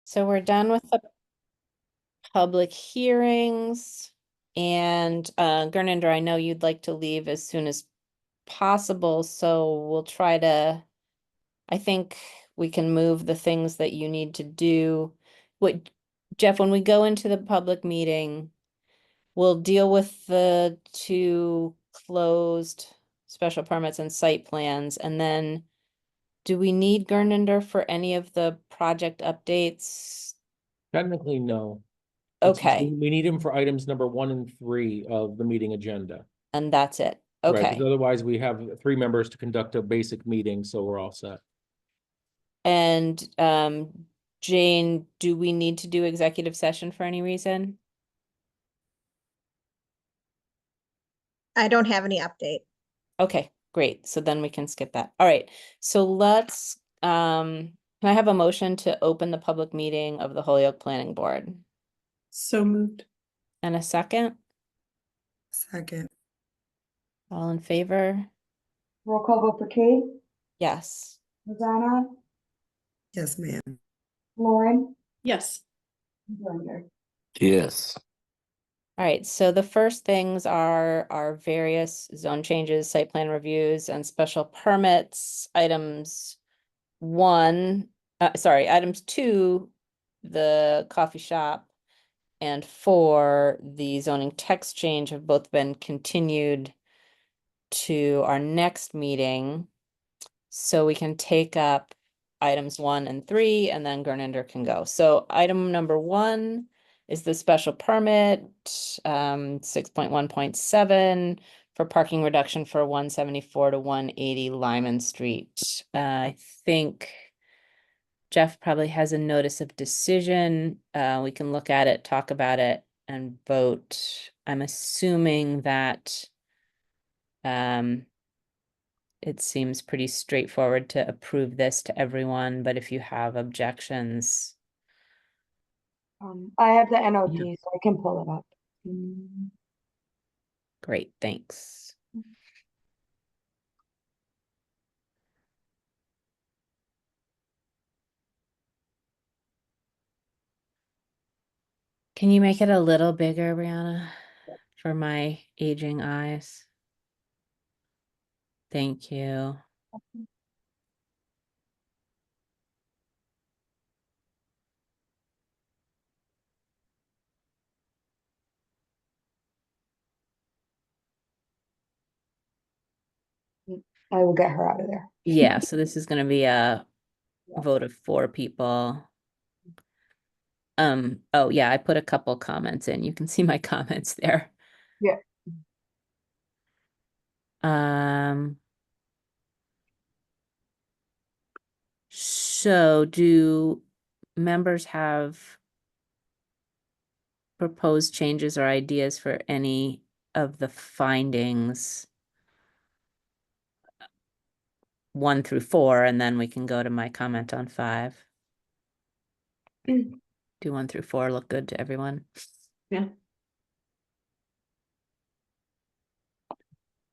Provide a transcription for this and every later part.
So we're done with the public hearings. And Gurninder, I know you'd like to leave as soon as possible, so we'll try to, I think we can move the things that you need to do. What, Jeff, when we go into the public meeting, we'll deal with the two closed special permits and site plans, and then do we need Gurninder for any of the project updates? Technically, no. Okay, We need him for items number 1 and 3 of the meeting agenda. and that's it. Right, because Okay. otherwise we have 3 members to conduct a basic meeting, so we're all set. And Jane, do we need to do executive session for any reason? I don't have any update. Okay, great. So then we can skip that. All right. So let's can I have a motion to open the public meeting of the Holyoke Planning Board? So moved. And a second? Second. All in favor? Roll call vote for Kate, Yes. Rosanna, Yes, ma'am. Lauren, Yes. and Gurninder. Yes. All right, so the first things are our various zone changes, site plan reviews, and special permits. Items 2, the coffee shop, and 4, the zoning text change have both been continued to our next meeting. So we can take up items 1 and 3, and then Gurninder can go. So item number 1 is the special permit, 6.1.7 for parking reduction for 174 to 180 Lyman Street. I think Jeff probably has a notice of decision. We can look at it, talk about it, and vote. I'm assuming that it seems pretty straightforward to approve this to everyone, but if you have objections. I have the NOT, Yeah. so I can pull it up. Great, thanks. Can you make it a little bigger, Brianna, for my aging eyes? Thank you. I will get her out of there. Yeah, so this is gonna be a vote of 4 people. Oh yeah, I put a couple comments in. You can see my comments there. Yeah. So do members have proposed changes or ideas for any of the findings 1 through 4, and then we can go to my comment on 5. Do 1 through 4 look good to everyone? Yeah.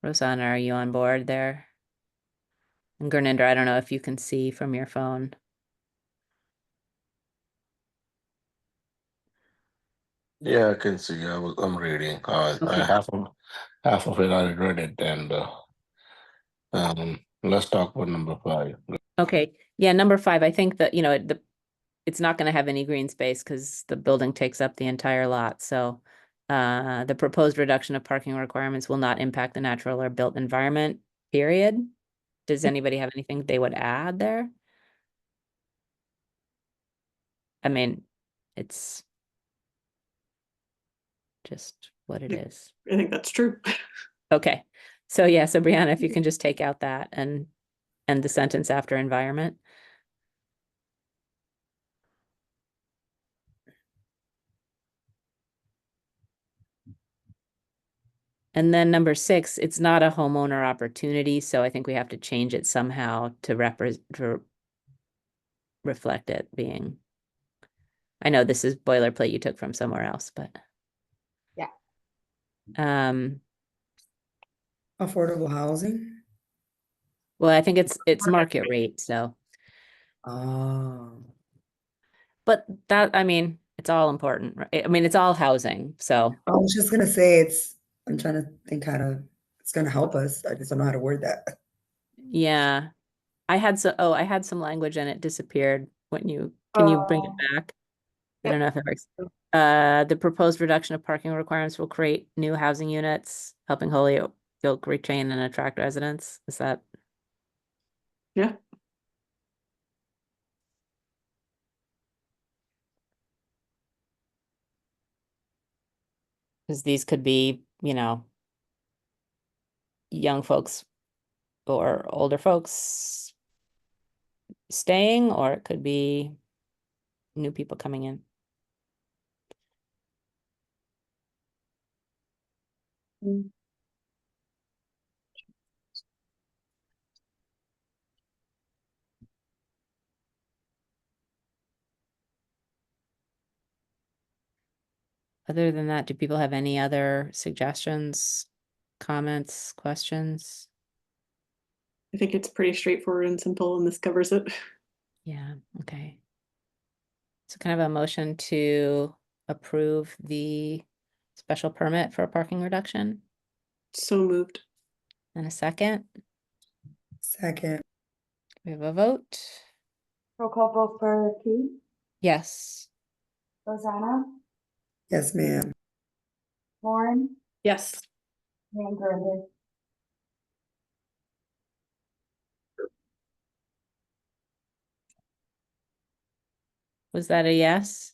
Rosanna, are you on board there? And Gurninder, I don't know if you can see from your phone. Yeah, I can see. I'm reading. I half of it I read it, and let's talk about number 5. Okay, yeah, number 5, I think that, it's not gonna have any green space because the building takes up the entire lot, so the proposed reduction of parking requirements will not impact the natural or built environment, period. Does anybody have anything they would add there? I mean, it's just what it is. I think that's true. Okay, so yeah, so Brianna, if you can just take out that and the sentence after environment. And then number 6, it's not a homeowner opportunity, so I think we have to change it somehow to reflect it being. I know this is boilerplate you took from somewhere else, but. Yeah. Affordable housing. Well, I think it's market rate, so. Oh. But that, I mean, it's all important, right? I mean, it's all housing, so, I was just gonna say I'm trying to think how to, it's gonna help us. I just don't know how to word that. yeah. I had some language and it disappeared when can you bring it back? I don't know if it works. The proposed reduction of parking requirements will create new housing units, helping Holyoke retain and attract residents. Is that? Yeah. Because these could be, young folks or older folks staying, or it could be new people coming in. Mm. Other than that, do people have any other suggestions, comments, questions? I think it's pretty straightforward and simple, and this covers it. Yeah, okay. So kind of a motion to approve the special permit for a parking reduction So moved. and a second. Second, We have a vote. Roll call vote for Kate, Yes. Rosanna, yes, ma'am. Lauren, Yes. and Brenda. Was that a yes?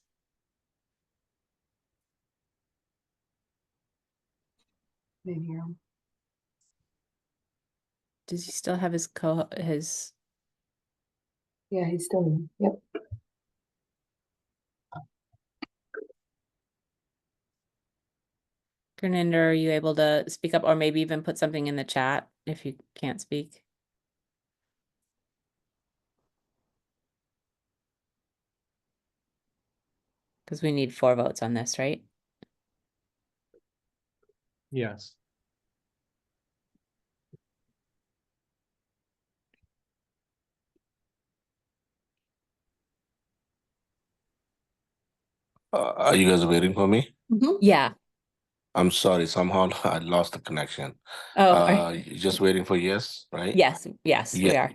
Didn't hear him. Does he still have his his? Yeah, he's still in. Yep. Gerninder, are you able to speak up or maybe even put something in the chat if you can't speak? Because we need 4 votes on this, right? Yes. Are you guys waiting for me? Yeah. I'm sorry, somehow I lost the connection. Oh, You're just waiting for yes, right? yes, we Yeah. are.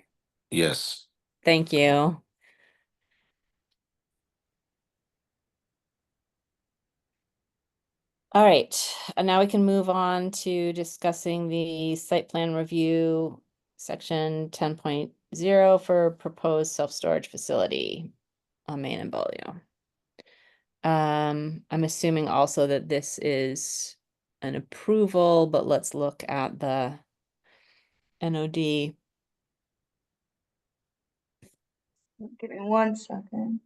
Yes. Thank you. All right, and now we can move on to discussing the site plan review, section 10.0 for proposed self-storage facility on Main and Bolio. I'm assuming also that this is an approval, but let's look at the NOD. Give me 1 second.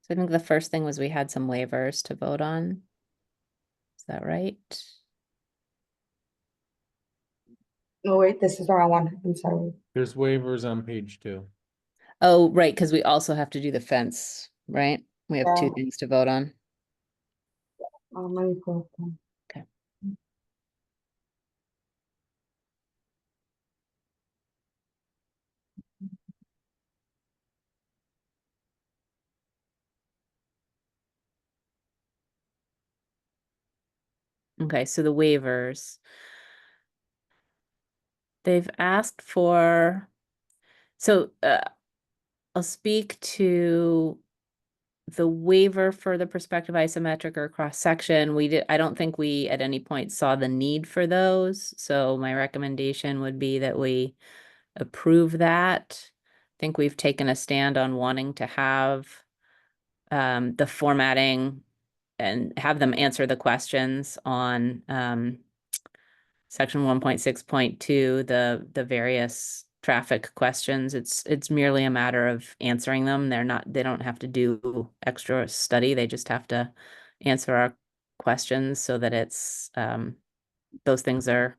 So I think the first thing was we had some waivers to vote on. Is that right? Oh wait, this is the wrong one. I'm sorry. There's waivers on page 2. Oh, right, because we also have to do the fence, right? We have 2 Yeah. things to vote on. Let me pull up them. Okay. Okay, so the waivers. They've asked for, so I'll speak to the waiver for the perspective isometric or cross section. I don't think we at any point saw the need for those. So my recommendation would be that we approve that. I think we've taken a stand on wanting to have the formatting and have them answer the questions on section 1.6.2, the various traffic questions. It's merely a matter of answering them. They don't have to do extra study. They just have to answer our questions so that it's, those things are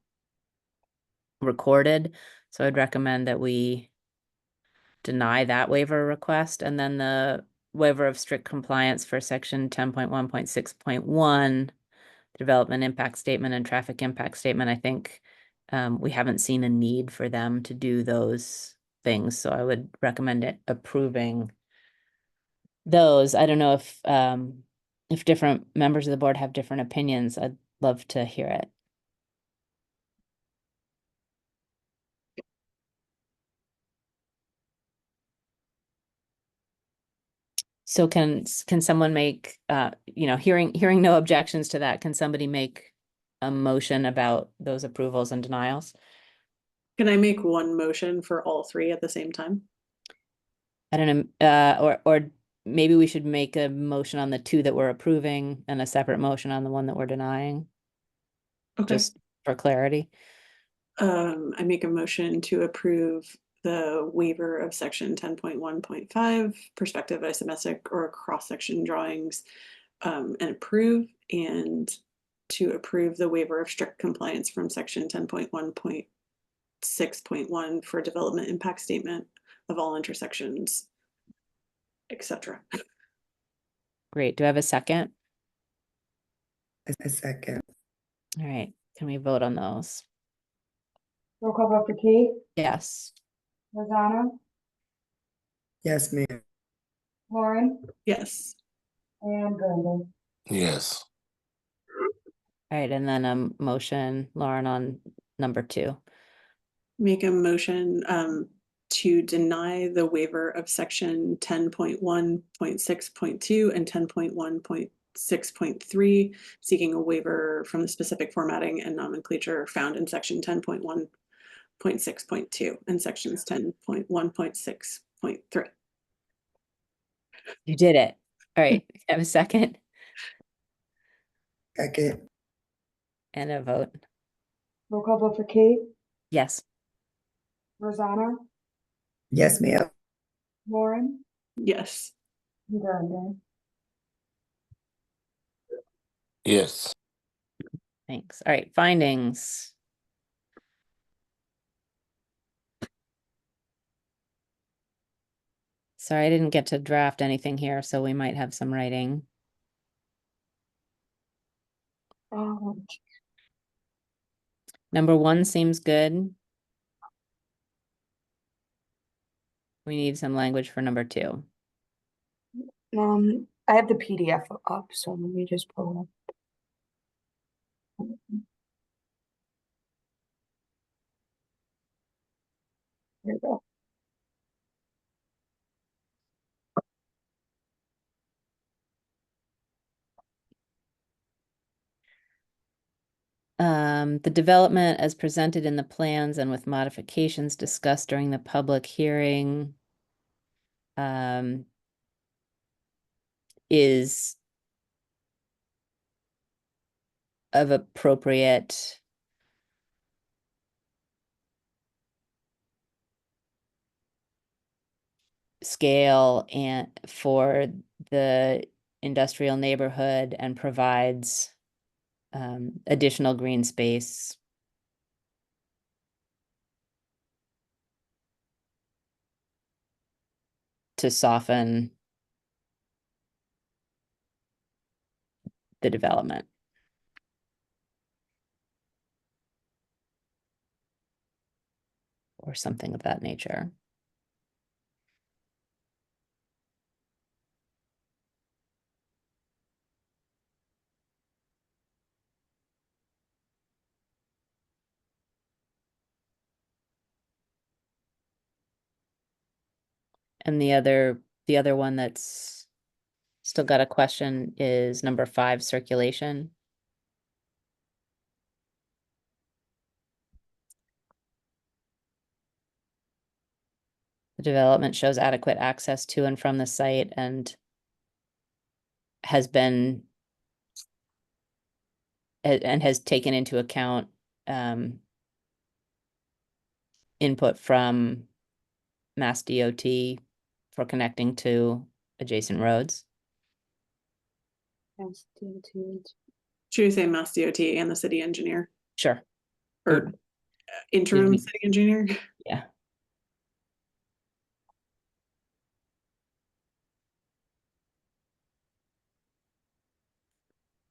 recorded. So I'd recommend that we deny that waiver request, and then the waiver of strict compliance for section 10.1.6.1, development impact statement and traffic impact statement. I think we haven't seen a need for them to do those things, so I would recommend it approving those. I don't know if different members of the board have different opinions. I'd love to hear it. So can someone make, hearing no objections to that, can somebody make a motion about those approvals and denials? Can I make one motion for all three at the same time? I don't know, or maybe we should make a motion on the two that we're approving and a separate motion on the one that we're denying, Okay. just for clarity. I make a motion to approve the waiver of section 10.1.5 perspective isometric or cross-section drawings, and approve, and to approve the waiver of strict compliance from section 10.1.6.1 for development impact statement of all intersections, etc. Great. Do I have a second? A second. All right. Can we vote on those? Roll call vote for Kate, Yes. Rosanna, Yes, ma'am. Lauren, Yes. and Brandon. Yes. All right. And then a motion, Lauren, on number 2. Make a motion to deny the waiver of section 10.1.6.2 and 10.1.6.3, seeking a waiver from the specific formatting and nomenclature found in section 10.1.6.2 and sections 10.1.6.3. You did it. All right. Have a second Second. and a vote. Roll call vote for Kate, Yes. Rosanna, Yes, ma'am. Lauren, Yes. and Brandon. Yes. Thanks. All right. Findings. Sorry, I didn't get to draft anything here, so we might have some writing. Number 1 seems good. We need some language for number 2. I have the PDF up, so let me just pull it up. There we go. The development as presented in the plans and with modifications discussed during the public hearing is of appropriate scale and for the industrial neighborhood and provides additional green space to soften the development. Or something of that nature. And the other one that's still got a question is number 5, circulation. The development shows adequate access to and from the site and has been and has taken into account input from Mass DOT for connecting to adjacent roads. Yes, DOT. Should we say Mass DOT and the city engineer Sure. or interim me. city engineer? Yeah.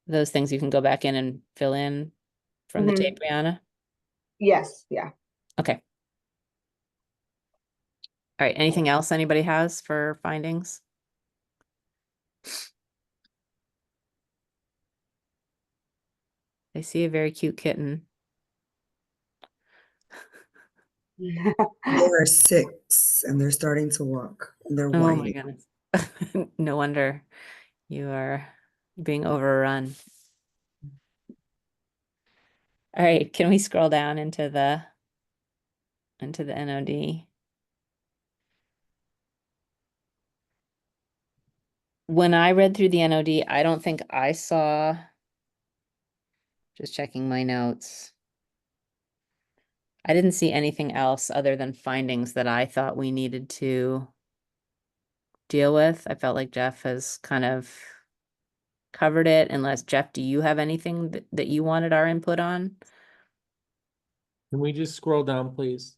Those things you can go back in and fill in from the tape, Brianna? Yes, yeah. Okay. All right, anything else anybody has for findings? I see a very cute kitten. They are 6 and they're starting to walk. And they're Oh my white. goodness. No wonder you are being overrun. All right, can we scroll down into the NOD? When I read through the NOD, I don't think I saw, just checking my notes. I didn't see anything else other than findings that I thought we needed to deal with. I felt like Jeff has kind of covered it, unless Jeff, do you have anything that you wanted our input on? Can we just scroll down, please?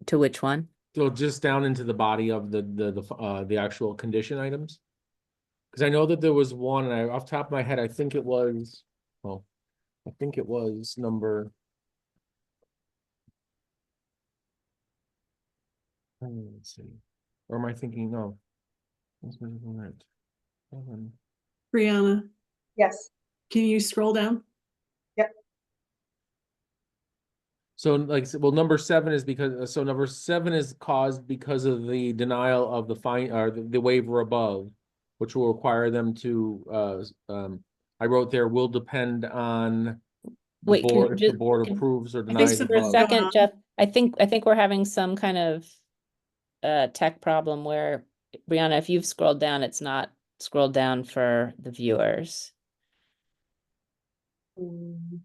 To which one? So just down into the body of the actual condition items. Because I know that there was one, and off the top of my head, I think it was, well, I think it was number. Let's see, or am I thinking, no? Brianna, Yes. can you scroll down? So like, well, number 7 is because, so number 7 is caused because of the denial of the fine, or the waiver above, which will require them to, I wrote there, will depend on the Wait, can board, if the just- board can- approves or I think denies so. For a above. second, Jeff, I think we're having some kind of tech problem where, Brianna, if you've scrolled down, it's not scrolled down for the viewers. Hold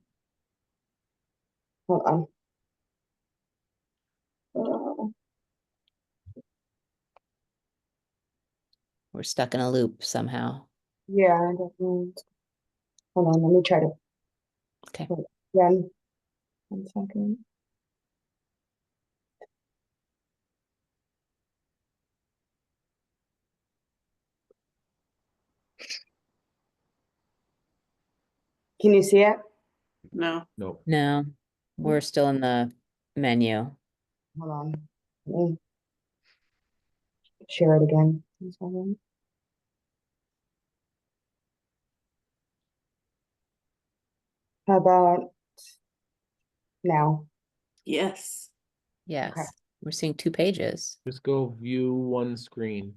on. Uh, We're stuck in a loop somehow. yeah, definitely. Hold on, let me try to. Okay. Again. 1 second. Can you see it? No. No, No, we're still in the menu. Hold on. Let me share it again. 1 second. How about now? Yes. Yes, we're seeing 2 pages. just go view one screen.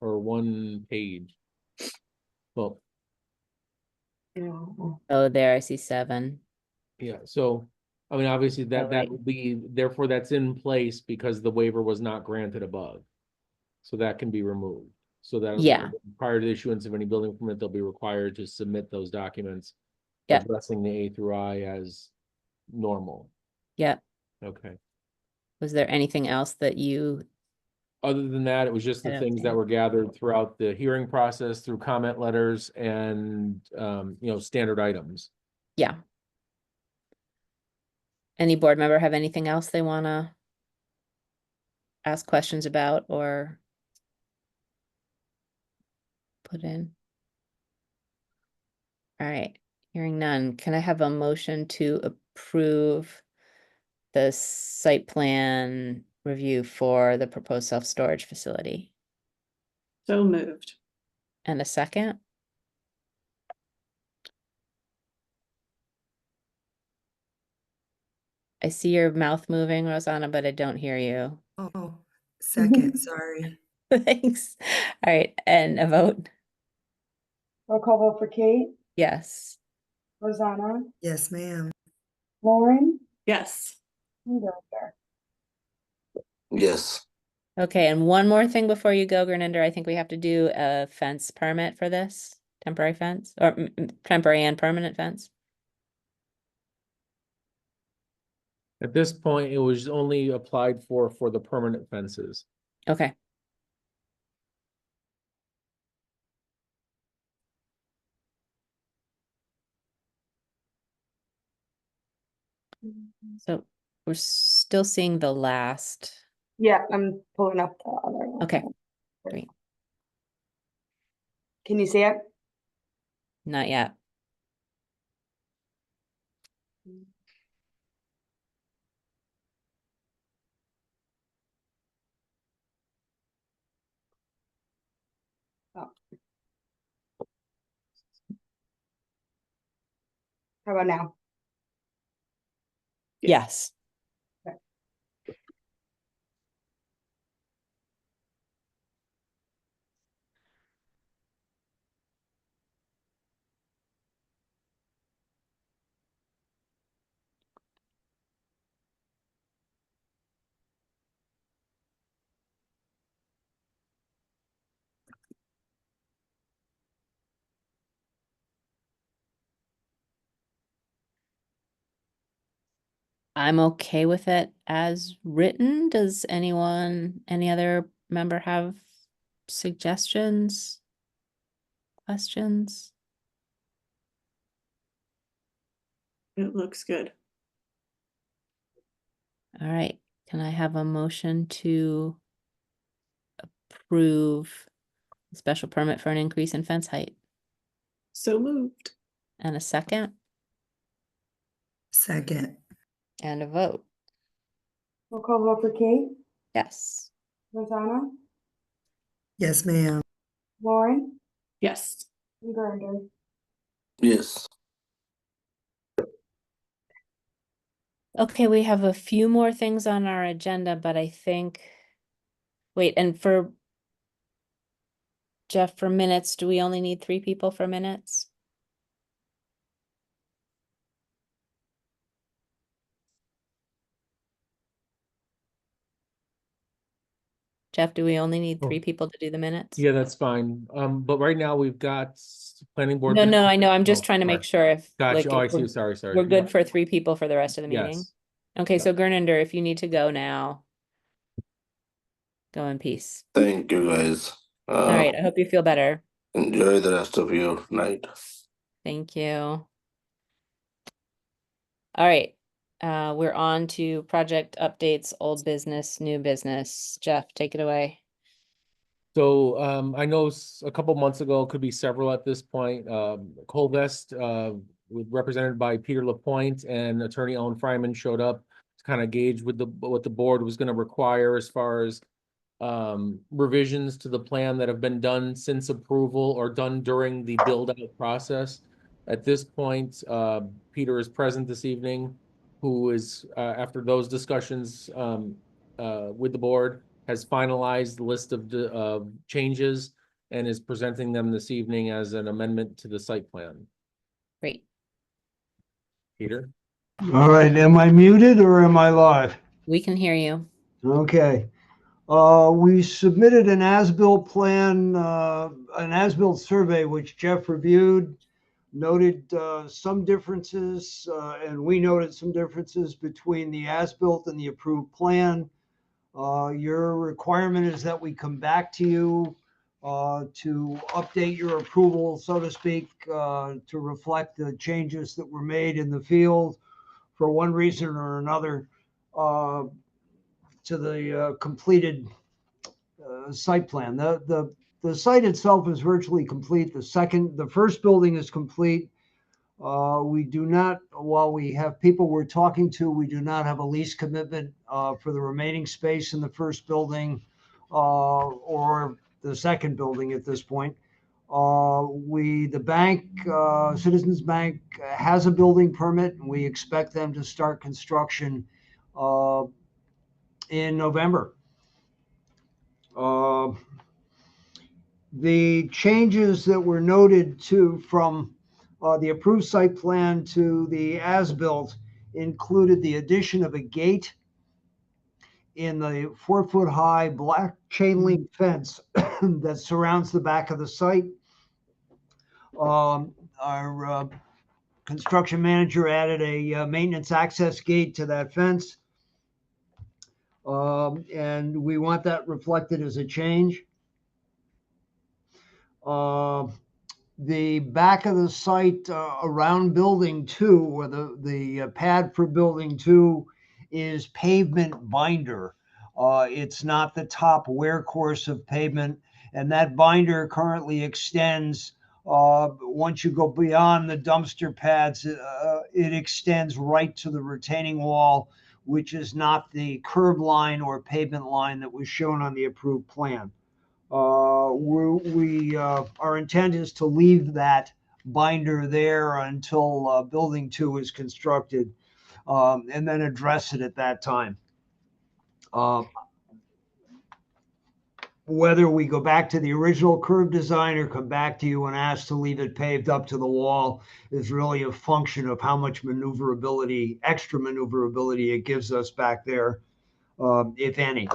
Or one page. Well, No. Oh, there, I see 7. yeah, so, I mean, obviously that Alright. would be, therefore that's in place because the waiver was not granted above. So that can be removed, so that. Yeah. Prior to the issuance of any building permit, they'll be required to submit those documents. Yep. Addressing the A through I as normal, Yep. okay. Was there anything else that you, Other than that, it was just I the don't things that think- were gathered throughout the hearing process, through comment letters and, standard items. yeah. Any board member have anything else they wanna ask questions about or put in? All right, hearing none, can I have a motion to approve the site plan review for the proposed self-storage facility? So moved. And a second? I see your mouth moving, Rosanna, but I don't hear you. Oh, second, sorry. Thanks. All right, and a vote? Roll call vote for Kate, Yes. Rosanna, Yes, ma'am. Lauren, Yes. and Gilder. Yes. Okay, and one more thing before you go, Gurninder, I think we have to do a fence permit for this, temporary fence, or temporary and permanent fence. At this point, it was only applied for the permanent fences. Okay. So we're still seeing the last. Yeah, I'm pulling up the other one. Okay, great. Can you see it? Not yet. Oh. How about now? Yes. I'm okay with it as written. Does any other member have suggestions? Questions? It looks good. All right, can I have a motion to approve the special permit for an increase in fence height? So moved. And a second, Second, and a vote. Roll call vote for Kate, Yes. Rosanna, yes, ma'am. Lauren, Yes. and Gardner. Yes. Okay, we have a few more things on our agenda, but I think, wait, and for Jeff, for minutes, do we only need 3 people for minutes? Jeff, do we only need 3 Oh. people to do the minutes? Yeah, that's fine. But right now we've got planning board. No, no, I know, I'm Oh, just trying to sorry. make sure if, like, Gotcha. Oh, I if see. we're, Sorry, sorry. we're good for 3 people for the rest of the meeting? Yes. Okay, Yeah. so Gernander, if you need to go now, go in peace. Thank you, guys. All right, I hope you feel better. Enjoy the rest of your night. Thank you. All right, we're on to project updates, old business, new business. Jeff, take it away. So I know a couple months ago, could be several at this point, Colvest, represented by Peter Lapointe and Attorney Ellen Fryman showed up to kind of gauge with what the board was going to require as far as revisions to the plan that have been done since approval or done during the build out process. At this point, Peter is present this evening, who is, after those discussions with the board, has finalized the list of changes and is presenting them this evening as an amendment to the site plan. Great. Peter? All right, am I muted or am I live? We can hear you. Okay. We submitted an as-built plan, an as-built survey, which Jeff reviewed, noted some differences, and we noted some differences between the as-built and the approved plan. Your requirement is that we come back to you to update your approval, so to speak, to reflect the changes that were made in the field for one reason or another to the completed site plan. The site itself is virtually complete. The first building is complete. We do not, while we have people we're talking to, we do not have a lease commitment for the remaining space in the first building or the second building at this point. The bank, Citizens Bank, has a building permit, and we expect them to start construction in November. The changes that were noted from the approved site plan to the as-built included the addition of a gate in the 4-foot-high black chain link fence that surrounds the back of the site. Our construction manager added a maintenance access gate to that fence. And we want that reflected as a change. The back of the site around building 2, or the pad for building 2, is pavement binder. It's not the top wear course of pavement, and that binder currently extends. Once you go beyond the dumpster pads, it extends right to the retaining wall, which is not the curb line or pavement line that was shown on the approved plan. Our intent is to leave that binder there until building 2 is constructed, and then address it at that time. Whether we go back to the original curb design or come back to you and ask to leave it paved up to the wall is really a function of how much maneuverability, extra maneuverability it gives us back there, if any.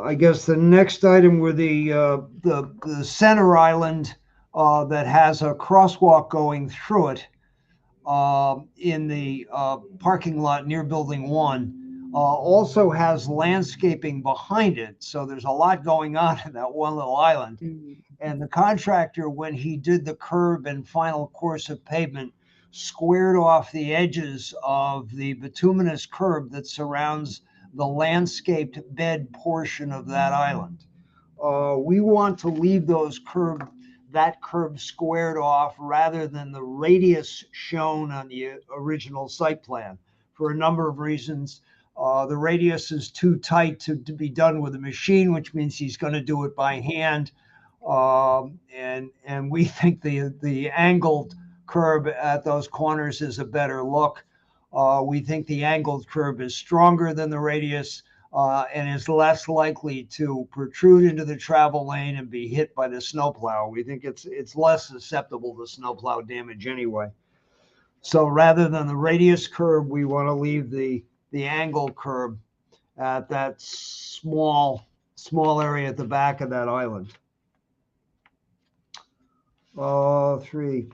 I guess the next item were the center island that has a crosswalk going through it in the parking lot near building 1. Also has landscaping behind it, so there's a lot going on in that one little island. And the contractor, when he did the curb and final course of pavement, squared off the edges of the bituminous curb that surrounds the landscaped bed portion of that island. We want to leave that curb squared off rather than the radius shown on the original site plan for a number of reasons. The radius is too tight to be done with a machine, which means he's going to do it by hand. And we think the angled curb at those corners is a better look. We think the angled curb is stronger than the radius and is less likely to protrude into the travel lane and be hit by the snowplow. We think it's less susceptible to snowplow damage anyway. So rather than the radius curb, we want to leave the angled curb at that small area at the back of that island. 3.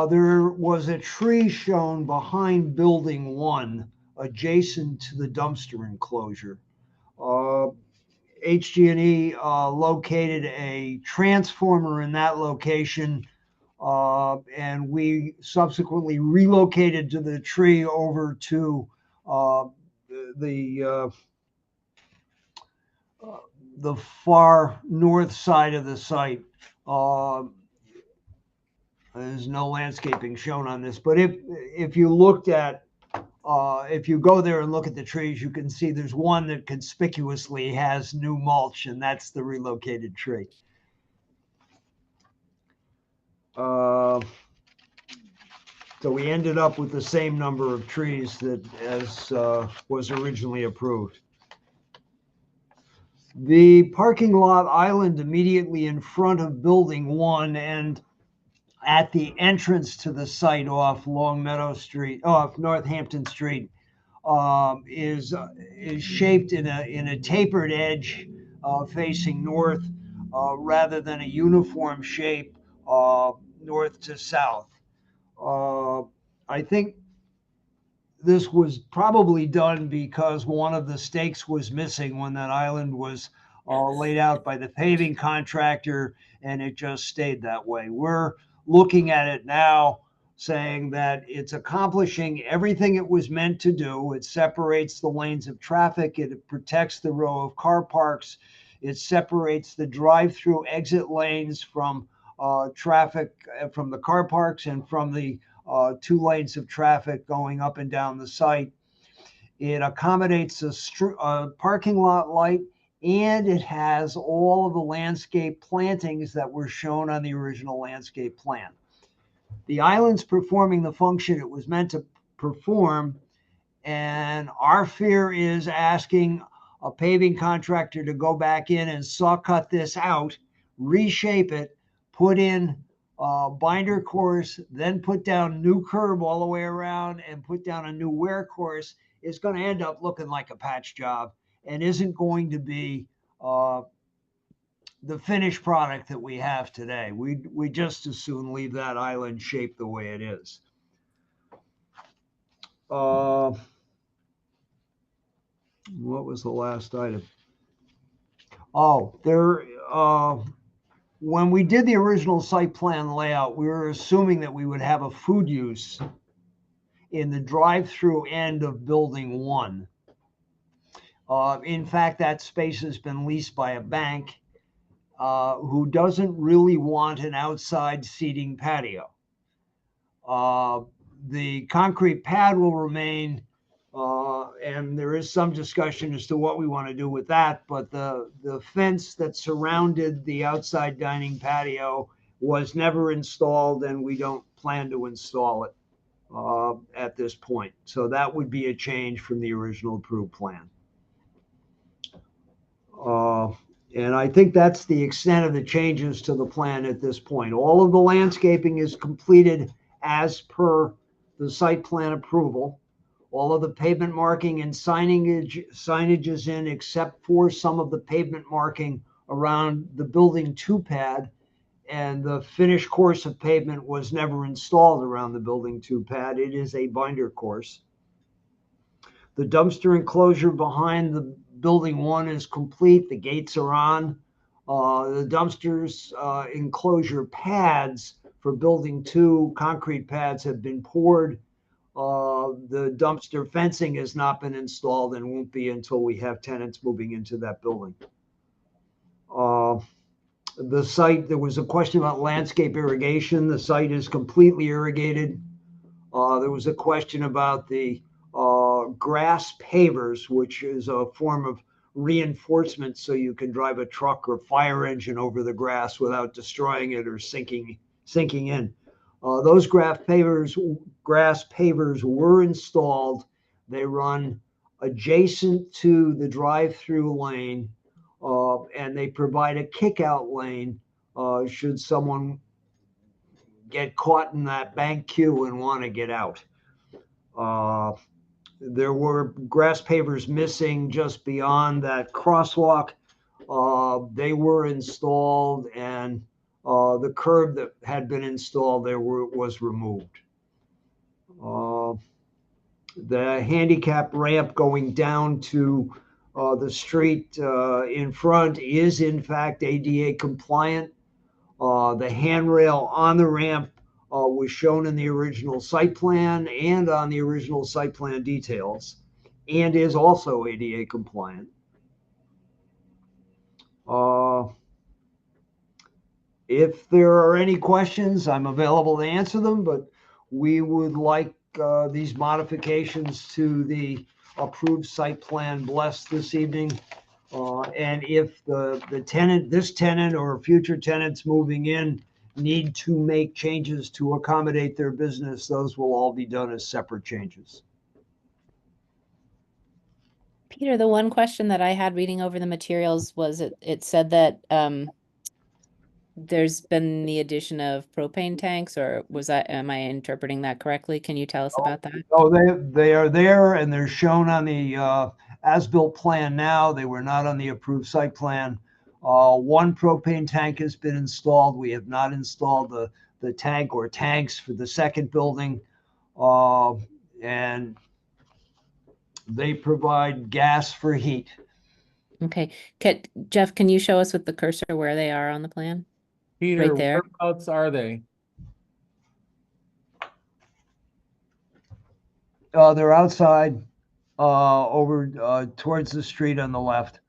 There was a tree shown behind building 1 adjacent to the dumpster enclosure. HG&E located a transformer in that location, and we subsequently relocated to the tree over to the far north side of the site. There's no landscaping shown on this, but if you looked at, if you go there and look at the trees, you can see there's one that conspicuously has new mulch, and that's the relocated tree. So we ended up with the same number of trees as was originally approved. The parking lot island immediately in front of building 1 and at the entrance to the site off Northampton Street is shaped in a tapered edge facing north rather than a uniform shape north to south. I think this was probably done because one of the stakes was missing when that island was laid out by the paving contractor, and it just stayed that way. We're looking at it now saying that it's accomplishing everything it was meant to do. It separates the lanes of traffic. It protects the row of car parks. It separates the drive-through exit lanes from traffic from the car parks and from the 2 lanes of traffic going up and down the site. It accommodates a parking lot light, and it has all of the landscape plantings that were shown on the original landscape plan. The island's performing the function it was meant to perform, and our fear is asking a paving contractor to go back in and saw cut this out, reshape it, put in binder course, then put down new curb all the way around and put down a new wear course is going to end up looking like a patch job and isn't going to be the finished product that we have today. We just as soon leave that island shaped the way it is. What was the last item? Oh, there, when we did the original site plan layout, we were assuming that we would have a food use in the drive-through end of building 1. In fact, that space has been leased by a bank who doesn't really want an outside seating patio. The concrete pad will remain, and there is some discussion as to what we want to do with that, but the fence that surrounded the outside dining patio was never installed, and we don't plan to install it at this point. So that would be a change from the original approved plan. And I think that's the extent of the changes to the plan at this point. All of the landscaping is completed as per the site plan approval. All of the pavement marking and signage is in, except for some of the pavement marking around the building 2 pad. And the finished course of pavement was never installed around the building 2 pad. It is a binder course. The dumpster enclosure behind the building 1 is complete. The gates are on. The dumpsters enclosure pads for building 2, concrete pads, have been poured. The dumpster fencing has not been installed and won't be until we have tenants moving into that building. The site, there was a question about landscape irrigation. The site is completely irrigated. There was a question about the grass pavers, which is a form of reinforcement so you can drive a truck or fire engine over the grass without destroying it or sinking in. Those grass pavers were installed. They run adjacent to the drive-through lane, and they provide a kick-out lane should someone get caught in that bank queue and want to get out. There were grass pavers missing just beyond that crosswalk. They were installed, and the curb that had been installed there was removed. The handicap ramp going down to the street in front is in fact ADA compliant. The handrail on the ramp was shown in the original site plan and on the original site plan details, and is also ADA compliant. If there are any questions, I'm available to answer them, but we would like these modifications to the approved site plan blessed this evening. And if the tenant, this tenant or future tenants moving in need to make changes to accommodate their business, those will all be done as separate changes. Peter, the one question that I had reading over the materials was it said that there's been the addition of propane tanks, or am I interpreting that correctly? Can you tell us about that? Oh, they are there, and they're shown on the as-built plan now. They were not on the approved site plan. One propane tank has been installed. We have not installed the tank or tanks for the second building. And they provide gas for heat. Okay. Jeff, can you show us with the cursor where they are on the plan? Peter, Right there. whereabouts are they? They're outside over towards the street on the left.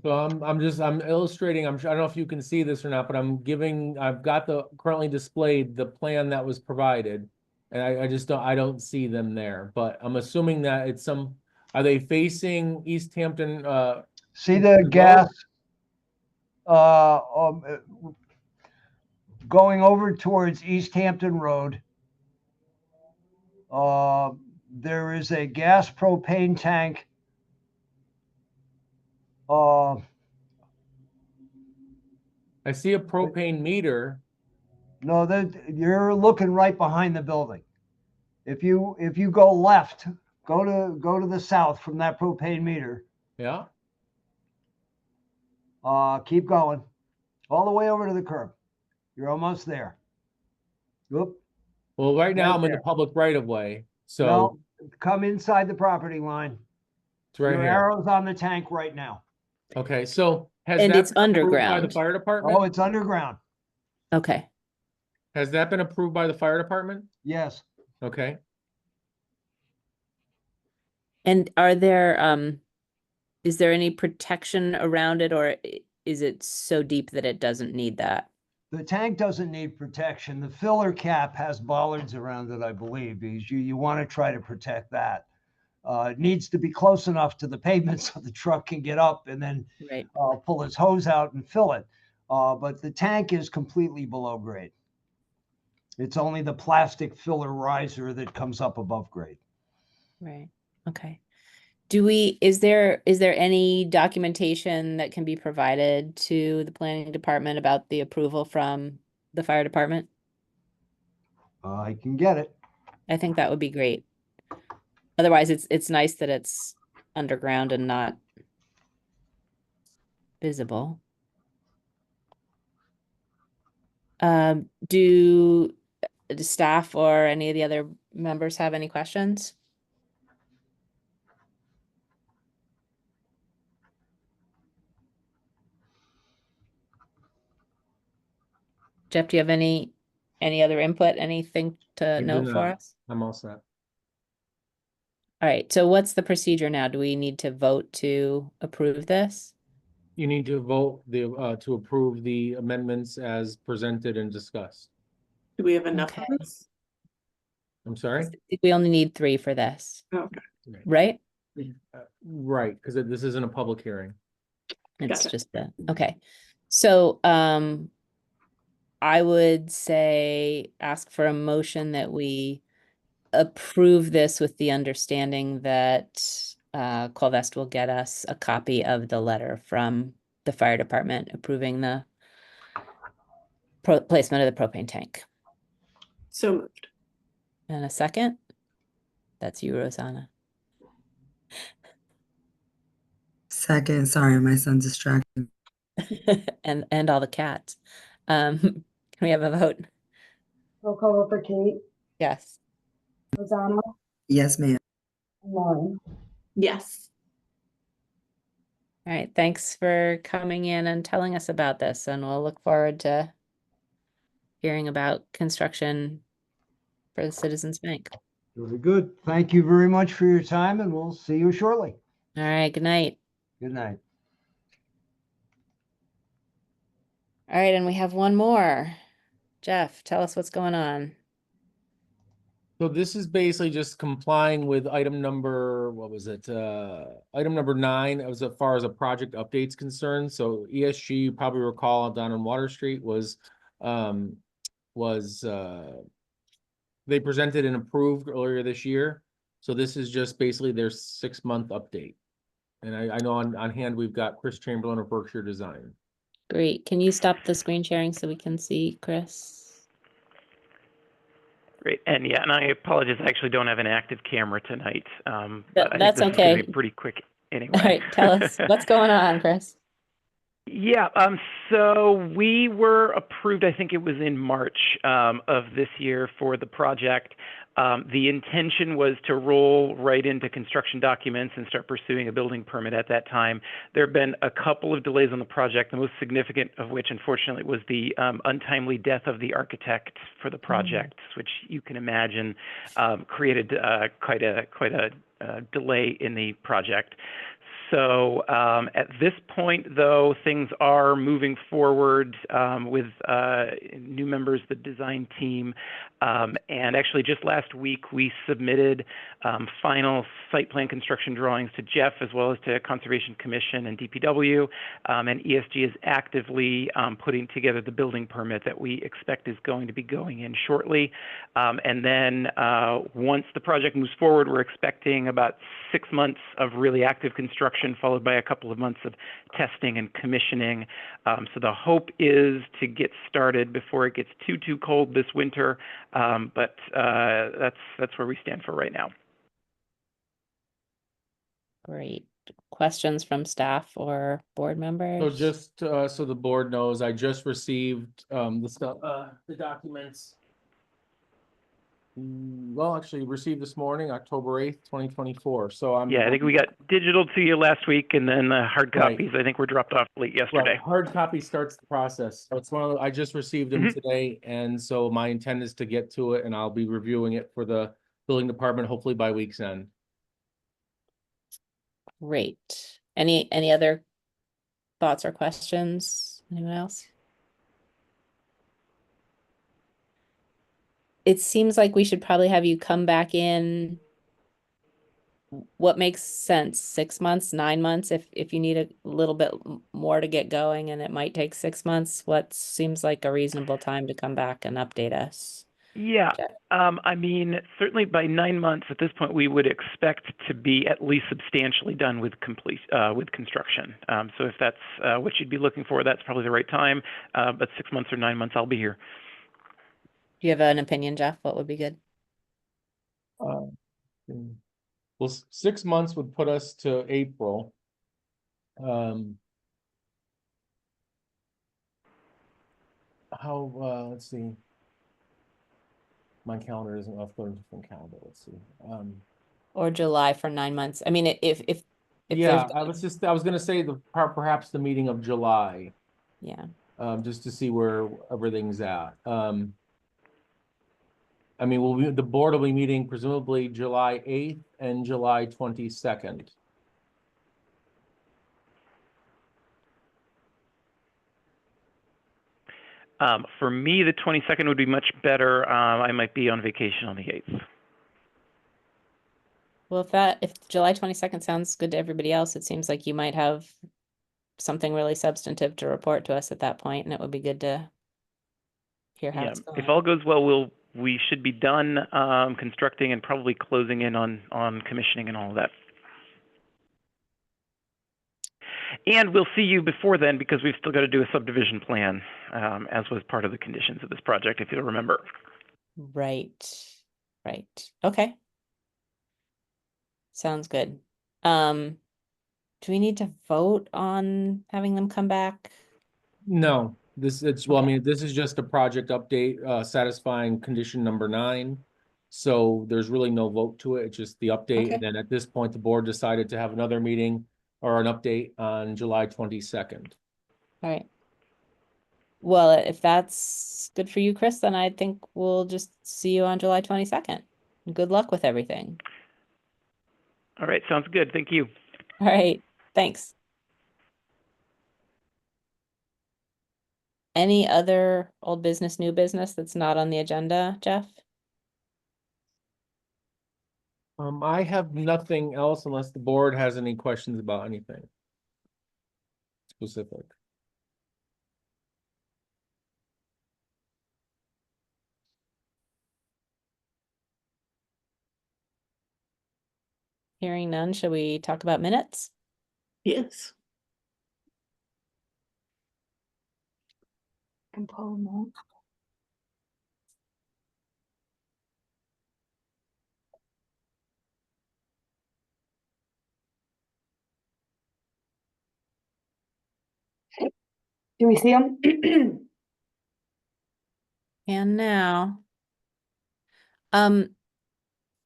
So I'm illustrating, I don't know if you can see this or not, but I've got currently displayed the plan that was provided. And I don't see them there, but I'm assuming that it's are they facing East Hampton? See the gas going over towards East Hampton Road. There is a gas propane tank. I see a propane meter. No, you're looking right behind the building. If you go left, go to the south from that propane meter. Yeah. Keep going all the way over to the curb. You're almost there. Whoop. Well, right now Right I'm in the there. public right of way. So No, Come inside the property line. It's right Your here. arrow's on the tank right now. Okay, so has And that it's been approved by the underground. fire department? Oh, it's underground. Okay. Has that been approved by the fire department? Yes. Okay, And are there, is there any protection around it, or is it so deep that it doesn't need that? The tank doesn't need protection. The filler cap has bollards around it, I believe, because you want to try to protect that. It needs to be close enough to the pavement so the truck can get up and then Right. pull his hose out and fill it. But the tank is completely below grade. It's only the plastic filler riser that comes up above grade. Right. Okay. Is there any documentation that can be provided to the planning department about the approval from the fire department? I can get it. I think that would be great. Otherwise, it's nice that it's underground and not visible. Do the staff or any of the other members have any questions? Jeff, do you have any other input, anything to do note for not. us? I'm all set. All right, so what's the procedure now? Do we need to vote to approve this? You need to vote to approve the amendments as presented and discussed. Do we have enough Okay. of this? I'm sorry? I think we only need 3 for this, Oh, okay. right? Right, because this isn't a public hearing. It's Gotcha. just okay. So, I would say ask for a motion that we approve this with the understanding that Qualvest will get us a copy of the letter from the fire department approving the placement of the propane tank. So moved. And a second? That's you, Rosanna. Second, sorry, my son's distracted. And all the cats. Can we have a vote? Roll call vote for Kate, Yes. Rosanna, Yes, ma'am. and Lauren. Yes. All right, thanks for coming in and telling us about this, and we'll look forward to hearing about construction for the Citizens Bank. Very good. Thank you very much for your time, and we'll see you shortly. All right, good night. Good night. All right, and we have one more. Jeff, tell us what's going on. So this is basically just complying with item number, what was it? Item number 9, as far as a project update's concerned. So ESG, you probably recall down on Water Street they presented and approved earlier this year. So this is just basically their 6-month update. And I know on hand, we've got Chris Chamberlain of Berkshire Design. Great. Can you stop the screen sharing so we can see Chris? Great. And yeah, and I apologize. I actually don't have an active camera tonight. But I think That's this is gonna okay. be pretty quick anyway. All right, tell us what's going on, Chris. Yeah, so we were approved, I think it was in March of this year for the project. The intention was to roll right into construction documents and start pursuing a building permit at that time. There have been a couple of delays on the project, the most significant of which, unfortunately, was the untimely death of the architect for the project, which you can imagine created quite a delay in the project. So at this point, though, things are moving forward with new members of the design team. And actually, just last week, we submitted final site plan construction drawings to Jeff, as well as to Conservation Commission and DPW. And ESG is actively putting together the building permit that we expect is going to be going in shortly. And then once the project moves forward, we're expecting about 6 months of really active construction, followed by a couple of months of testing and commissioning. So the hope is to get started before it gets too cold this winter. But that's where we stand for right now. Great. Questions from staff or board members? So just so the board knows, I just received the documents Well, actually received this morning, October 8th, 2024. So I'm. Yeah, I think we got digital to you last week, and then the hard Right. copies, I think, were dropped off late Right, yesterday. hard copy starts the process. So it's one of the, I just received them Mhm. today, and so my intent is to get to it, and I'll be reviewing it for the building department, hopefully by week's end. Great. Any other thoughts or questions? Anyone else? It seems like we should probably have you come back in. What makes sense? 6 months, 9 months? If you need a little bit more to get going and it might take 6 months, what seems like a reasonable time to come back and update us? Yeah, Jeff? I mean, certainly by 9 months at this point, we would expect to be at least substantially done with with construction. So if that's what you'd be looking for, that's probably the right time. But 6 months or 9 months, I'll be here. Do you have an opinion, Jeff? What would be good? Well, 6 months would put us to April. Let's see. My calendar isn't off, going to a different calendar. Let's see. Or July for 9 months? I mean, if Yeah, there's, I was gonna say perhaps the meeting of July, yeah, just to see where everything's at. I mean, the board will be meeting presumably July 8th and July 22nd. For me, the 22nd would be much better. I might be on vacation on the 8th. well, if July 22nd sounds good to everybody else, it seems like you might have something really substantive to report to us at that point, and it would be good to hear how Yeah, it's if going. all goes well, we should be done constructing and probably closing in on commissioning and all of that. And we'll see you before then because we've still got to do a subdivision plan, as was part of the conditions of this project, if you'll remember. Right. Okay. Sounds good. Do we need to vote on having them come back? No, well, I Okay. mean, this is just a project update, satisfying condition number 9. So there's really no vote to it. It's just the update. Okay. And then at this point, the board decided to have another meeting or an update on July 22nd. All right. Well, if that's good for you, Chris, then I think we'll just see you on July 22nd. Good luck with everything. All right, sounds good. Thank you. All right. Thanks. Any other old business, new business that's not on the agenda, Jeff? I have nothing else unless the board has any questions about anything specific. Hearing none, shall we talk about minutes? Yes. And pull them out. Do we see them? And now,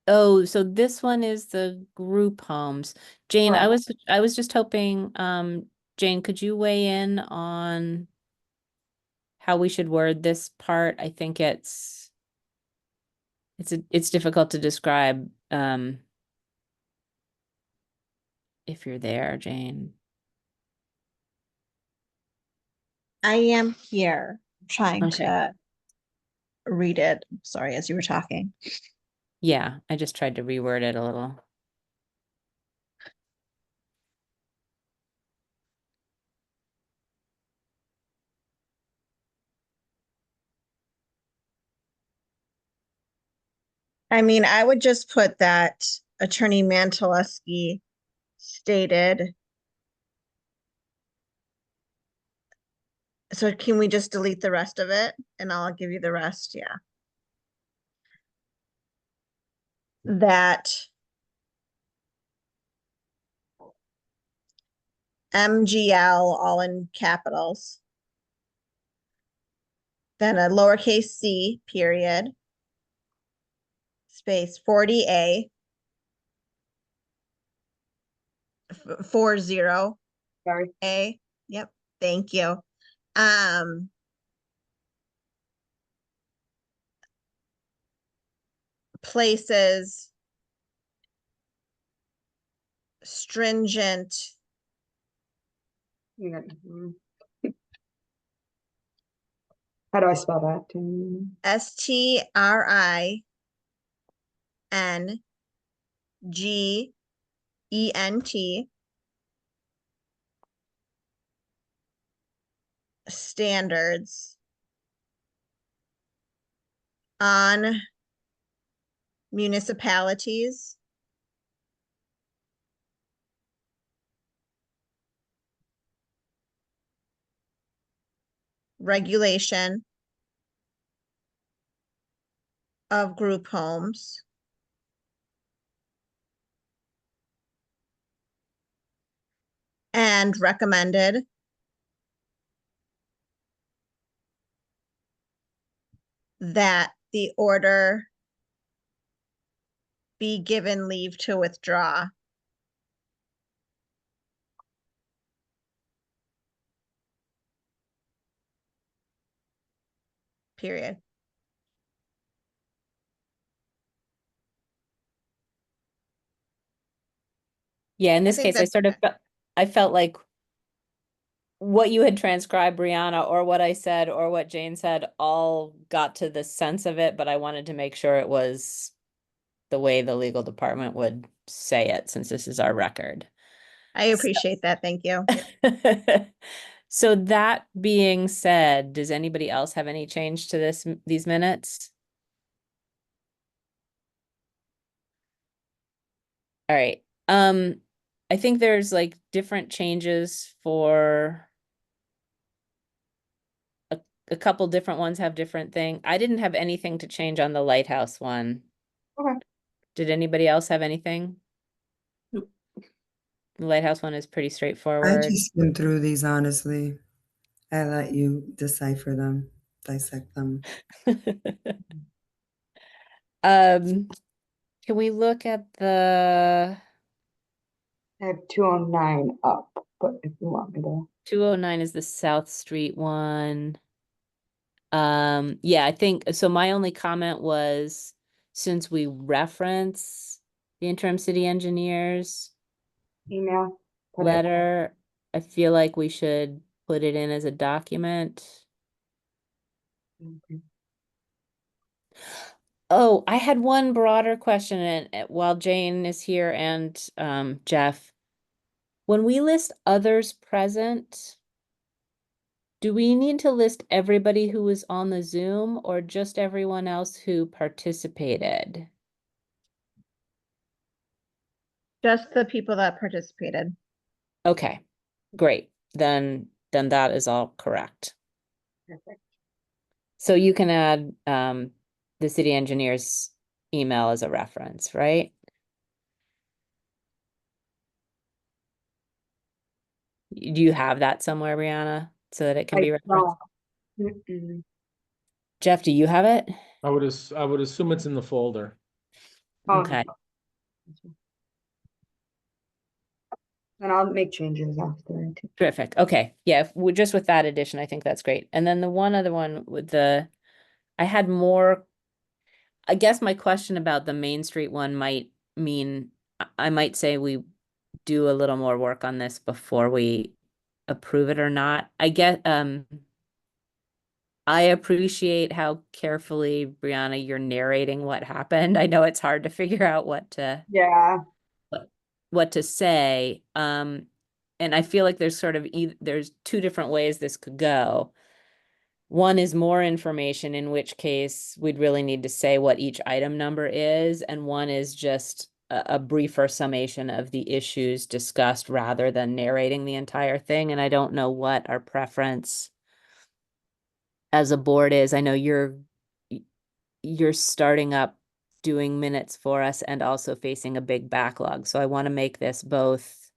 oh, so this one is the group homes. Jane, I Right. was just hoping, Jane, could you weigh in on how we should word this part? I think it's difficult to describe, if you're there, Jane. I am here trying Okay. to read it. Sorry, as you were talking. Yeah, I just tried to reword it a little. I mean, I would just put that Attorney Mantaleski stated. So can we just delete the rest of it and I'll give you the rest? Yeah. That MGL all in capitals. Then a lowercase c period. space 40A 40A. Sorry. Yep, thank you. Um, places stringent You got- How do I spell that? STRINGENT standards on municipalities regulation of group homes and recommended that the order be given leave to withdraw. Period. Yeah, in this think case, I that's sort of okay. I felt like what you had transcribed, Brianna, or what I said, or what Jane said, all got to the sense of it, but I wanted to make sure it was the way the legal department would say it, since this is our record. I appreciate that. Thank you. So that being said, does anybody else have any change to these minutes? All right. I think there's like different changes for a couple different ones have different thing. I didn't have anything to change on the lighthouse one. Okay. Did anybody else have anything? Nope. The lighthouse one is pretty I straightforward. just went through these honestly. I let you decipher them, dissect them. Can we look at the I have 209 up, but if you want me to. 209 is the South Street one. Yeah, I think so. My only comment was, since we reference the interim city engineers Email. put it- letter, I feel like we should put it in as a document. Okay. Oh, I had one broader question, and while Jane is here and Jeff, when we list others present, do we need to list everybody who was on the Zoom or just everyone else who participated? Just the people that participated. Okay, great. Then that is all correct. Perfect. So you can add the city engineer's email as a reference, right? Do you have that somewhere, Brianna, so that it can I be referenced? don't. Mm-mm. Jeff, do you have it? I would assume it's in the folder. Oh, Okay. And I'll make changes after. Terrific. Okay. Yeah, if we just with that addition, I think that's great. And then the one other one with I had more, I guess my question about the Main Street one might mean, I might say we do a little more work on this before we approve it or not. I get, I appreciate how carefully, Brianna, you're narrating what happened. I know it's hard to figure out Yeah. what to say. And I feel like there's sort of there's two different ways this could go. One is more information, in which case we'd really need to say what each item number is, and one is just a briefer summation of the issues discussed rather than narrating the entire thing. And I don't know what our preference as a board is. I know you're starting up doing minutes for us and also facing a big backlog. So I want to make this both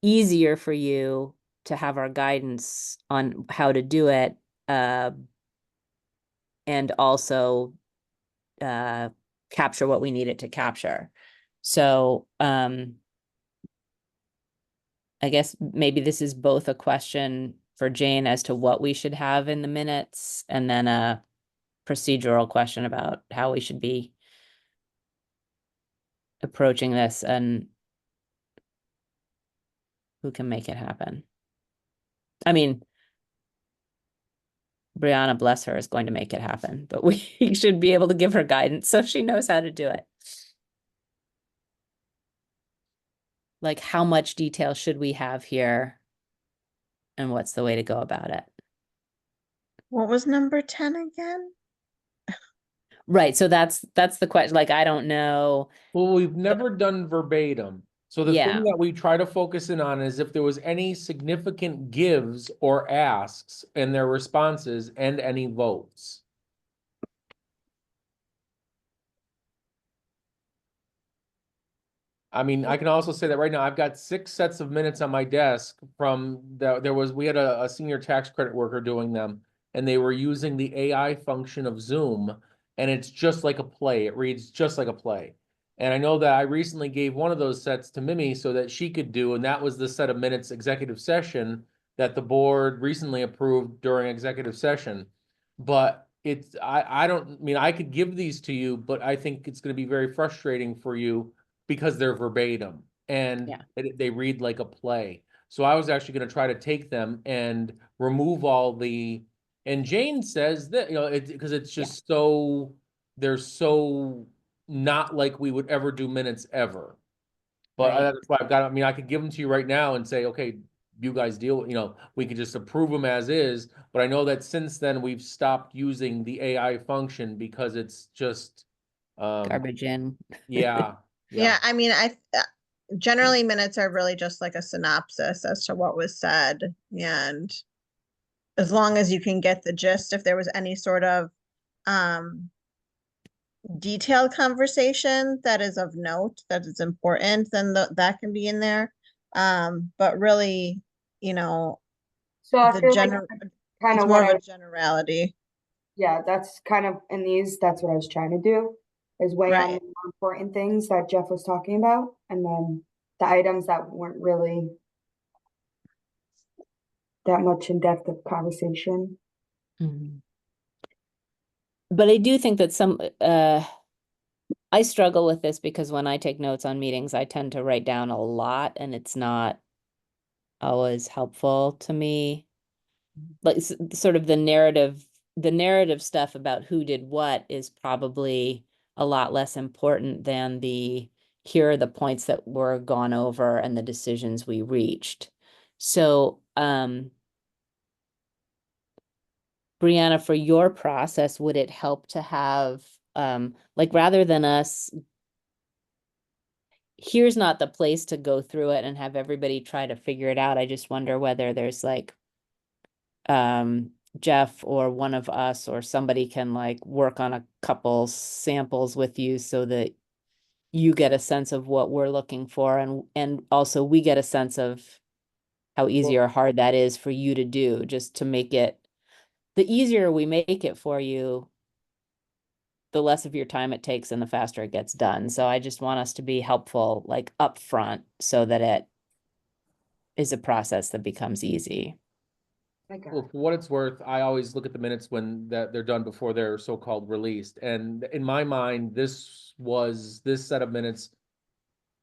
easier for you to have our guidance on how to do it, and also capture what we need it to capture. So, I guess maybe this is both a question for Jane as to what we should have in the minutes, and then a procedural question about how we should be approaching this and who can make it happen. I mean, Brianna, bless her, is going to make it happen, but we should be able to give her guidance so she knows how to do it. Like, how much detail should we have here? And what's the way to go about it? What was number 10 again? Right, so that's the question. Like, I don't know. Well, we've never done verbatim. So the Yeah. thing that we try to focus in on is if there was any significant gives or asks in their responses and any votes. I mean, I can also say that right now, I've got 6 sets of minutes on my desk from we had a senior tax credit worker doing them, and they were using the AI function of Zoom, and it's just like a play. It reads just like a play. And I know that I recently gave one of those sets to Mimi so that she could do, and that was the set of minutes executive session that the board recently approved during executive session. But I don't, I mean, I could give these to you, but I think it's going to be very frustrating for you because they're verbatim and Yeah. they read like a play. So I was actually going to try to take them and remove all the, and Jane says that, you know, because it's just so, they're so not like we would ever do minutes ever. But Right. that's why I've got, I mean, I could give them to you right now and say, okay, you guys deal, you know, we could just approve them as is. But I know that since then we've stopped using the AI function because it's just, Garbage in. yeah. Yeah, I mean, generally minutes are really just like a synopsis as to what was said. And as long as you can get the gist, if there was any sort of detailed conversation that is of note, that is important, then that can be in there. But really, you know, So I the feel like general, kind it's of more what of I, a generality. yeah, that's kind of in these, that's what I was trying to do, is weigh on the Right. more important things that Jeff was talking about, and then the items that weren't really that much in depth of conversation. Mhm. But I do think that I struggle with this because when I take notes on meetings, I tend to write down a lot and it's not always helpful to me. Like sort of the narrative stuff about who did what is probably a lot less important than here are the points that were gone over and the decisions we reached. So, Brianna, for your process, would it help to have, like, rather than us, here's not the place to go through it and have everybody try to figure it out. I just wonder whether there's like, Jeff or one of us or somebody can like work on a couple samples with you so that you get a sense of what we're looking for, and also we get a sense of how easy or hard that is for you to do, just to make it, the easier we make it for you, the less of your time it takes and the faster it gets done. So I just want us to be helpful, like upfront, so that it is a process that becomes easy. Well, for what it's worth, I always look at the minutes when they're done before they're so-called released. And in my mind, this set of minutes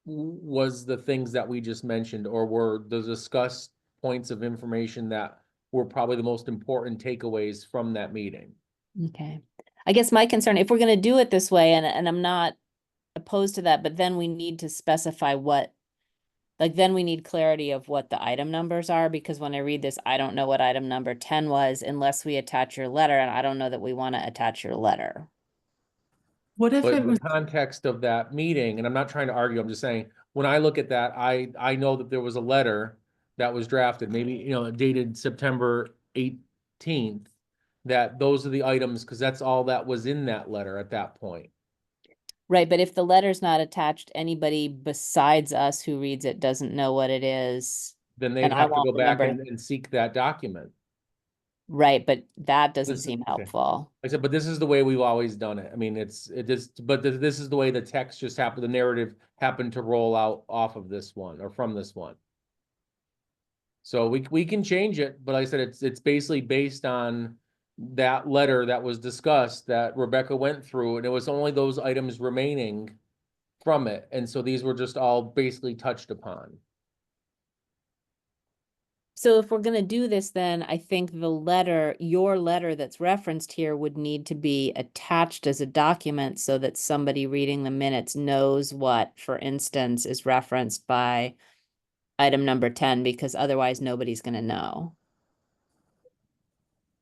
was the things that we just mentioned, or were the discussed points of information that were probably the most important takeaways from that meeting. Okay. I guess my concern, if we're going to do it this way, and I'm not opposed to that, but then we need to specify then we need clarity of what the item numbers are, because when I read this, I don't know what item number 10 was unless we attach your letter, and I don't know that we want to attach your letter. What if But it in was the context of that meeting, and I'm not trying to argue, I'm just saying, when I look at that, I know that there was a letter that was drafted, maybe, you know, dated September 18th, that those are the items, because that's all that was in that letter at that point. Right, but if the letter's not attached, anybody besides us who reads it doesn't know what it is. Then they'd And I have to won't go back remember. and seek that document. Right, but that doesn't This is- seem okay. helpful. I said, but this is the way we've always done it. I mean, this is the way the text just happened, the narrative happened to roll out off of this one or from this one. So we can change it, but like I said, it's basically based on that letter that was discussed that Rebecca went through, and it was only those items remaining from it. And so these were just all basically touched upon. So if we're gonna do this, then I think the letter, your letter that's referenced here would need to be attached as a document so that somebody reading the minutes knows what, for instance, is referenced by item number 10, because otherwise nobody's gonna know.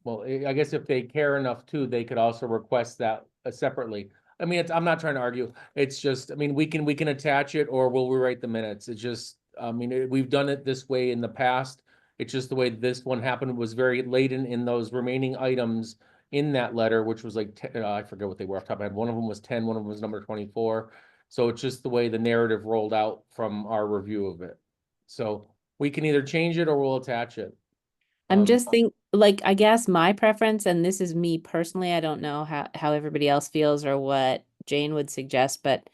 Well, I guess if they care enough too, they could also request that separately. I mean, I'm not trying to argue. It's just, I mean, we can attach it or we'll rewrite the minutes. It's just, I mean, we've done it this way in the past. It's just the way this one happened was very laden in those remaining items in that letter, which was like, I forget what they were off the top of my head. One of them was 10, one of them was number 24. So it's just the way the narrative rolled out from our review of it. So we can either change it or we'll attach it. I'm just like, I guess my preference, and this is me personally, I don't know how everybody else feels or what Jane would suggest, but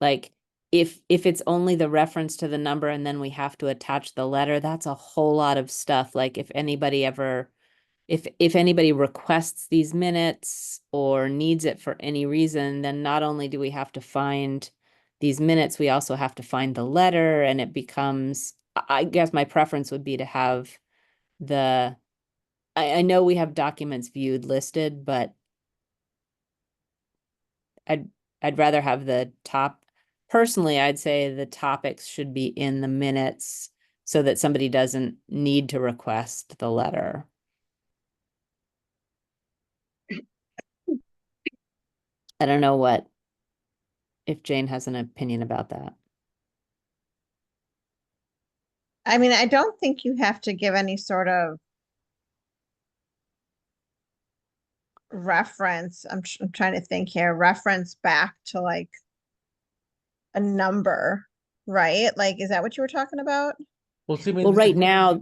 like, if it's only the reference to the number and then we have to attach the letter, that's a whole lot of stuff. Like if anybody ever, if anybody requests these minutes or needs it for any reason, then not only do we have to find these minutes, we also have to find the letter, and it becomes, I guess my preference would be to have the, I know we have documents viewed listed, but I'd rather have the top, personally, I'd say the topics should be in the minutes so that somebody doesn't need to request the letter. I don't know if Jane has an opinion about that. I mean, I don't think you have to give any sort of reference. I'm trying to think here, reference back to like a number, right? Like, is that what you were talking about? Well, see, I mean, Well, this right is- now,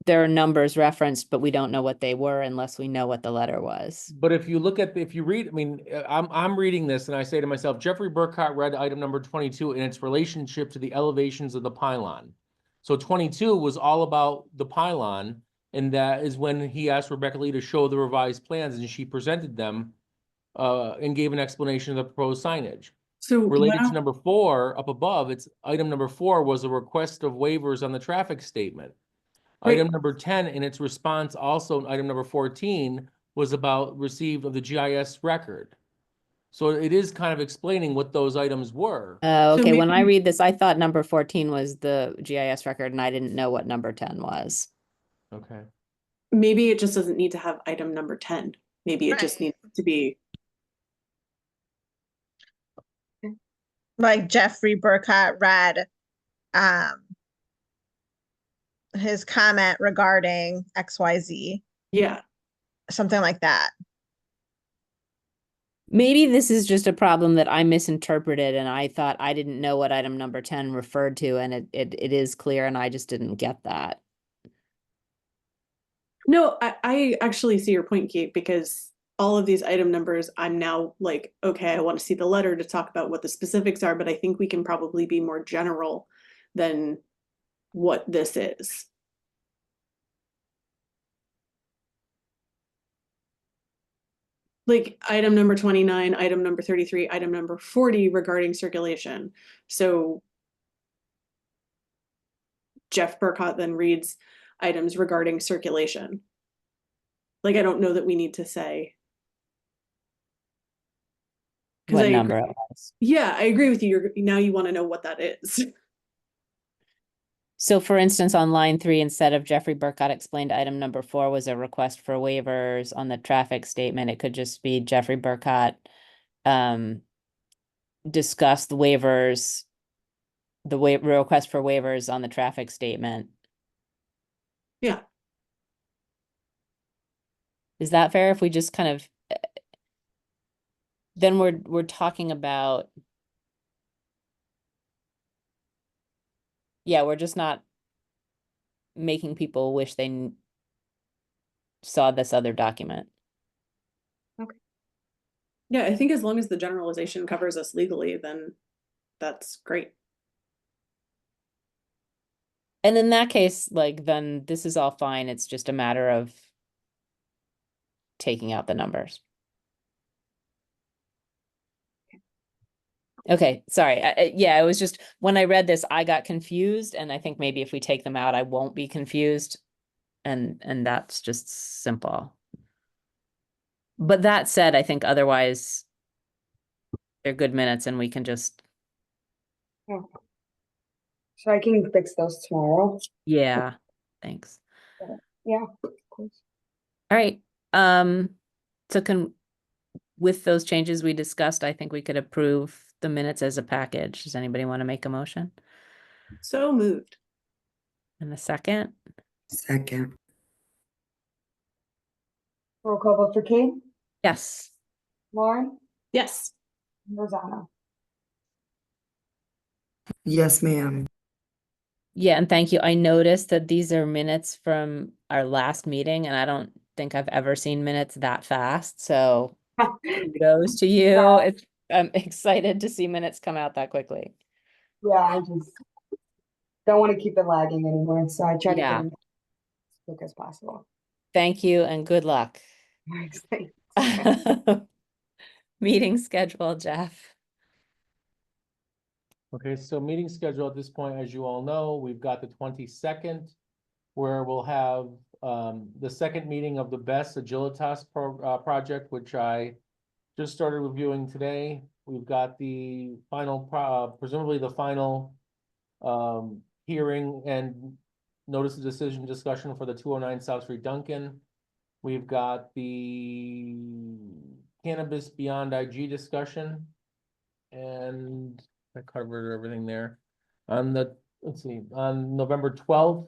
there are numbers referenced, but we don't know what they were unless we know what the letter was. But if you look at, if you read, I mean, I'm reading this and I say to myself, Jeffrey Burkhart read item number 22 in its relationship to the elevations of the pylon. So 22 was all about the pylon, and that is when he asked Rebecca Lee to show the revised plans, and she presented them and gave an explanation of the proposed signage. So Related to number 4 up above, it's item number 4 was a request of waivers on the traffic statement. Right. Item number 10 in its response, also item number 14 was about receipt of the GIS record. So it is kind of explaining what those items were. So Okay, when I maybe- read this, I thought number 14 was the GIS record and I didn't know what number 10 was. Okay. maybe it just doesn't need to have item number 10. Maybe it just Right. needs to be, Like Jeffrey Burkhart read his comment regarding XYZ, yeah. something like that. Maybe this is just a problem that I misinterpreted and I thought I didn't know what item number 10 referred to, and it is clear and I just didn't get that. No, I actually see your point, Kate, because all of these item numbers, I'm now like, okay, I want to see the letter to talk about what the specifics are, but I think we can probably be more general than what this is. Like item number 29, item number 33, item number 40 regarding circulation. So Jeff Burkhart then reads items regarding circulation. Like, I don't know that we need to say. 'Cause What I number agree- it was. Yeah, I agree with you. Now you want to know what that is. So for instance, on line 3, instead of Jeffrey Burkhart explained item number 4 was a request for waivers on the traffic statement, it could just be Jeffrey Burkhart discussed the waivers, the request for waivers on the traffic statement. Yeah. Is that fair if we just kind of, then we're talking about, yeah, we're just not making people wish they saw this other document. Yeah, I think as long as the generalization covers us legally, then that's great. And in that case, like, then this is all fine. It's just a matter of taking out the numbers. Okay, sorry. Yeah, it was just when I read this, I got confused, and I think maybe if we take them out, I won't be confused. And that's just simple. But that said, I think otherwise they're good minutes and we can just, So I can fix those tomorrow. yeah, thanks. Yeah, of course. All right. So with those changes we discussed, I think we could approve the minutes as a package. Does anybody want to make a motion? So moved. In a second? Second. Roll call vote for Kate, Yes. Lauren, Yes. Rosanna. Yes, ma'am. Yeah, and thank you. I noticed that these are minutes from our last meeting, and I don't think I've ever seen minutes that fast. So kudos to you. Yeah. I'm excited to see minutes come out that quickly. Yeah, I just don't want to keep it lagging anymore, so I try to Yeah. get it as quick as possible. Thank you and good luck. Thanks. Meeting schedule, Jeff. Okay, so meeting schedule at this point, as you all know, we've got the 22nd, where we'll have the second meeting of the BEST Agilitas project, which I just started reviewing today. We've got the final, presumably the final hearing and notice of decision discussion for the 209 South Street Duncan. We've got the cannabis beyond IG discussion, and I covered everything there. On November 12th,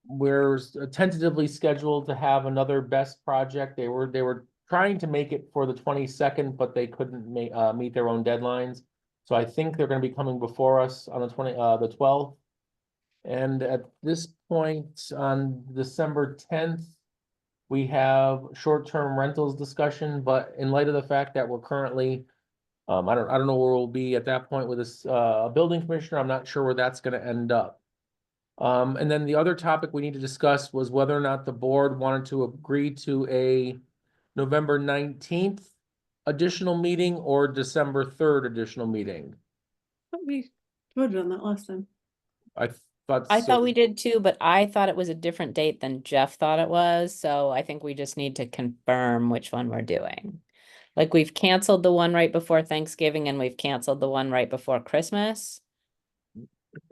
we're tentatively scheduled to have another BEST project. They were trying to make it for the 22nd, but they couldn't meet their own deadlines. So I think they're going to be coming before us on the 12th. And at this point, on December 10th, we have short-term rentals discussion, but in light of the fact that we're currently, I don't know where we'll be at that point with this building commissioner. I'm not sure where that's going to end up. And then the other topic we need to discuss was whether or not the board wanted to agree to a November 19th additional meeting or December 3rd additional meeting. We voted on that last time. I thought I so. thought we did too, but I thought it was a different date than Jeff thought it was. So I think we just need to confirm which one we're doing. Like, we've canceled the one right before Thanksgiving and we've canceled the one right before Christmas.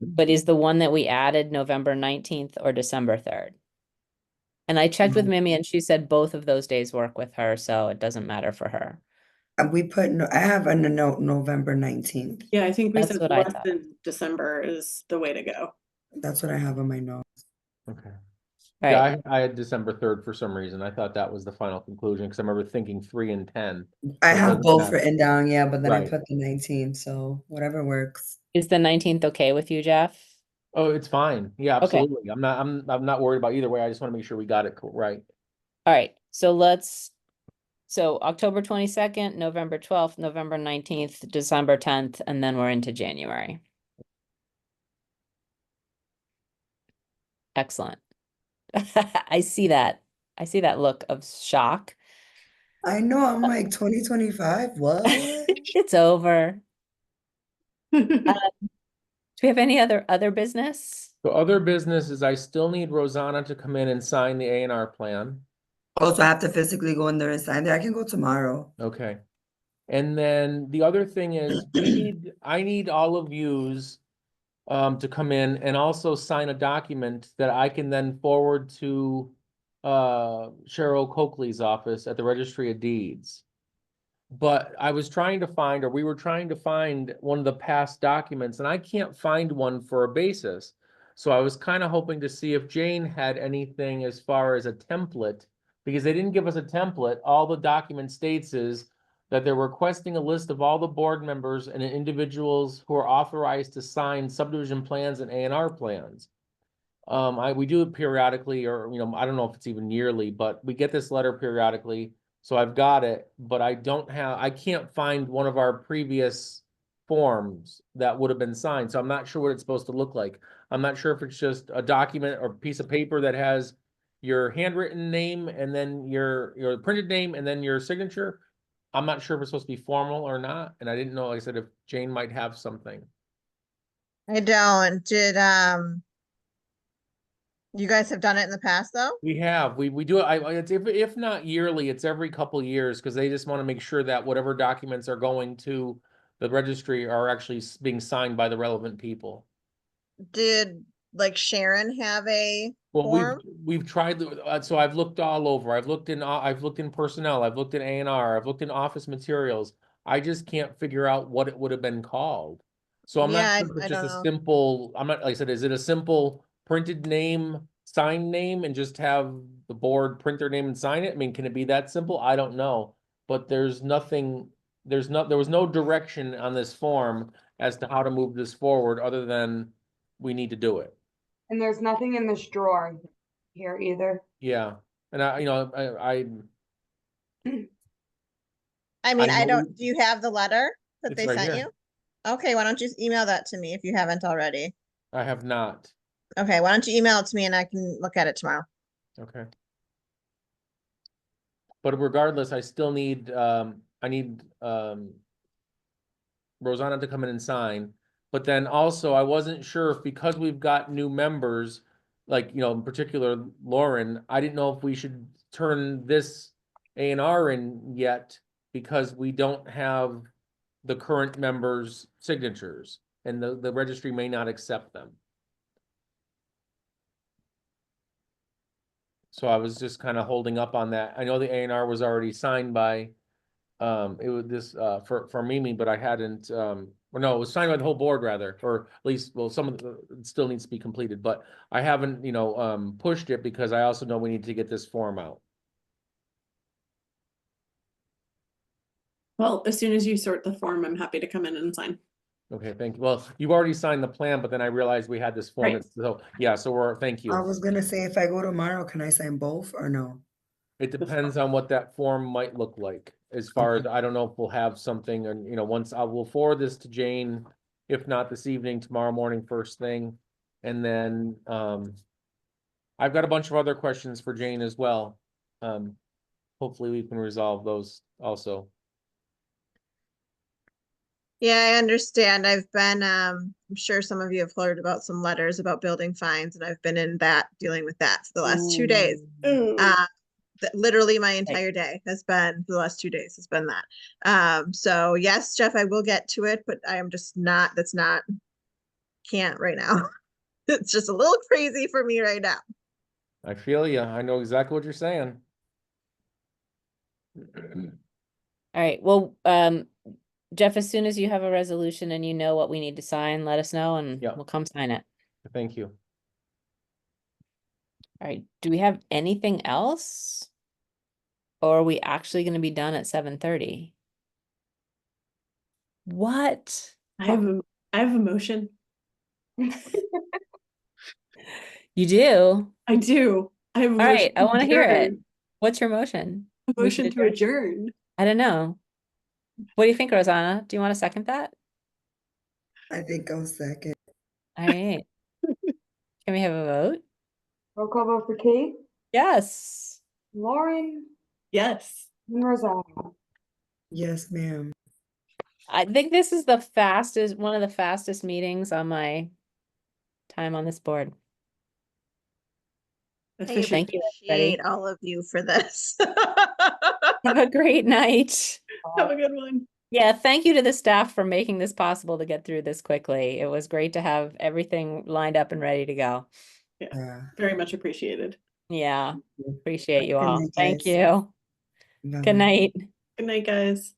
But is the one that we added November 19th or December 3rd? And I checked with Mimi and she said both of those days work with her, so it doesn't matter for her. We put, I have a note November 19th. Yeah, I think we That's said what I less thought. than December is the way to go. That's what I have on my notes. Okay. Right. Yeah, I had December 3rd for some reason. I thought that was the final conclusion because I remember thinking 3 and 10. I It have doesn't both matter. written down, yeah, but then I Right. put the 19th, so whatever works. Is the 19th okay with you, Jeff? Oh, it's fine. Yeah, Okay. absolutely. I'm not worried about either way. I just want to make sure we got it right. All right, so October 22nd, November 12th, November 19th, December 10th, and then we're into January. Excellent. I see that. I see that look of shock. I know, I'm like 2025, what? It's over. Do we have any other business? The other business is I still need Rosanna to come in and sign the A&R plan. Also, I have to physically go in there and sign there. I can go tomorrow. Okay. And then the other thing is I need all of yous to come in and also sign a document that I can then forward to Cheryl Coakley's office at the Registry of Deeds. But I was trying to find, or we were trying to find one of the past documents, and I can't find one for a basis. So I was kind of hoping to see if Jane had anything as far as a template, because they didn't give us a template. All the document states is that they're requesting a list of all the board members and individuals who are authorized to sign subdivision plans and A&R plans. we do it periodically, or, you know, I don't know if it's even yearly, but we get this letter periodically. So I've got it, but I can't find one of our previous forms that would have been signed. So I'm not sure what it's supposed to look like. I'm not sure if it's just a document or piece of paper that has your handwritten name and then your printed name and then your signature. I'm not sure if it's supposed to be formal or not. And I didn't know, like I said, if Jane might have something. I don't. Did you guys have done it in the past though? We have, we do it, it's if not yearly, it's every couple years, because they just want to make sure that whatever documents are going to the registry are actually being signed by the relevant people. Did like Sharon have a Well, form? we've tried, so I've looked all over, I've looked in personnel, I've looked at A&R, I've looked in office materials. I just can't figure out what it would have been called. So I'm Yeah, not sure if I it's just don't a know. simple, I'm not, like I said, is it a simple printed name, signed name, and just have the board print their name and sign it? I mean, can it be that simple? I don't know. But there's nothing, there was no direction on this form as to how to move this forward, other than we need to do it. And there's nothing in this drawer here either. Yeah, and I, you know, I mean, I I know don't, do you have the letter that it's they right sent here. you? Okay, why don't you just email that to me if you haven't already? I have not. Okay, why don't you email it to me and I can look at it tomorrow? Okay. But regardless, I still need, I need, Rosanna to come in and sign. But then also, I wasn't sure if, because we've got new members, like, you know, in particular Lauren, I didn't know if we should turn this A&R in yet, because we don't have the current members' signatures, and the registry may not accept them. So I was just kind of holding up on that. I know the A&R was already signed by, it was this, for Mimi, but I hadn't, or no, it was signed by the whole board rather, or at least, well, some of it still needs to be completed, but I haven't, you know, pushed it, because I also know we need to get this form out. Well, as soon as you sort the form, I'm happy to come in and sign. Okay, thank you. Well, you've already signed the plan, but then I realized we had this form, Right. so, yeah, so thank you. I was gonna say, if I go tomorrow, can I sign both or no? It depends on what that form might look like, as far as, Okay. I don't know if we'll have something, and, you know, once I will forward this to Jane, if not this evening, tomorrow morning, first thing. And then, I've got a bunch of other questions for Jane as well. Hopefully we can resolve those also. Yeah, I understand. I've been, I'm sure some of you have heard about some letters about building fines, and I've been in that, dealing with that for the last 2 days. Ooh. Literally my entire day has been, for the last 2 days has been that. So yes, Jeff, I will get to it, but I am just not, can't right now. It's just a little crazy for me right now. I feel you. I know exactly what you're saying. All right, well, Jeff, as soon as you have a resolution and you know what we need to sign, let us know and Yeah. we'll come sign it. Thank you. All right, do we have anything else? Or are we actually gonna be done at 7:30? What? I have a motion. You do? I do. I have a All motion right, I wanna hear it. adjourn. What's your motion? A We should motion to adjourn. I don't know. What do you think, Rosanna? Do you want to second that? I think I'll second. All right. Can we have a vote? Roll call vote for Kate, Yes. Lauren, Yes. and Rosanna. Yes, ma'am. I think this is the fastest, one of the fastest meetings on my time on this board. I Efficient. Thank you, everybody. appreciate all of you for this. Have a great night. Have a good one. Yeah, thank you to the staff for making this possible to get through this quickly. It was great to have everything lined up and ready to go. Yeah. Very much appreciated. Yeah, appreciate you Good all. night, Thank guys. you. Bye-bye. Good night. Good night, guys.